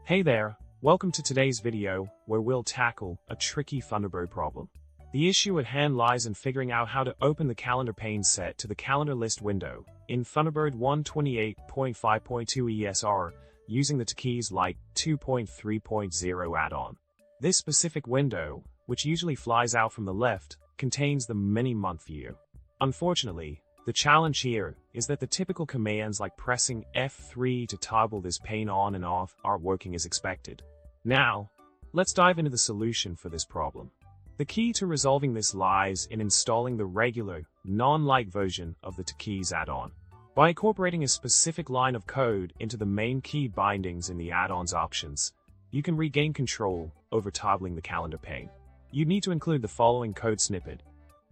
Hey there, welcome to today's video, where we'll tackle a tricky Thunderbird problem. The issue at hand lies in figuring out how to open the calendar pane set to the calendar list window in Thunderbird 128.5.2 ESR using the tbkeys like 2.3.0 add-on. This specific window, which usually flies out from the left, contains the many-month view. Unfortunately, the challenge here is that the typical commands like pressing F3 to toggle this pane on and off aren't working as expected. Now, let's dive into the solution for this problem. The key to resolving this lies in installing the regular, non-light version of the tbkeys add-on. By incorporating a specific line of code into the main key bindings in the add-on's options, you can regain control over toggling the calendar pane. You need to include the following code snippet: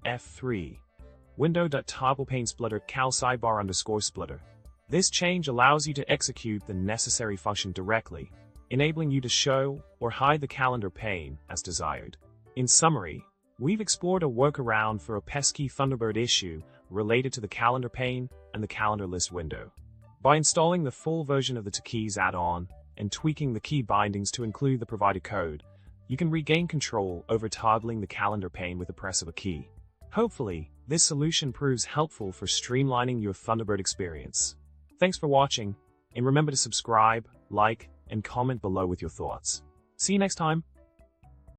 F3 window.togglePaneSplitter cal sidebar_splitter. This change allows you to execute the necessary function directly, enabling you to show or hide the calendar pane as desired. In summary, we've explored a workaround for a pesky Thunderbird issue related to the calendar pane and the calendar list window. By installing the full version of the tbkeys add-on and tweaking the key bindings to include the provided code, you can regain control over toggling the calendar pane with the press of a key. Hopefully, this solution proves helpful for streamlining your Thunderbird experience. Thanks for watching, and remember to subscribe, like, and comment below with your thoughts. See you next time.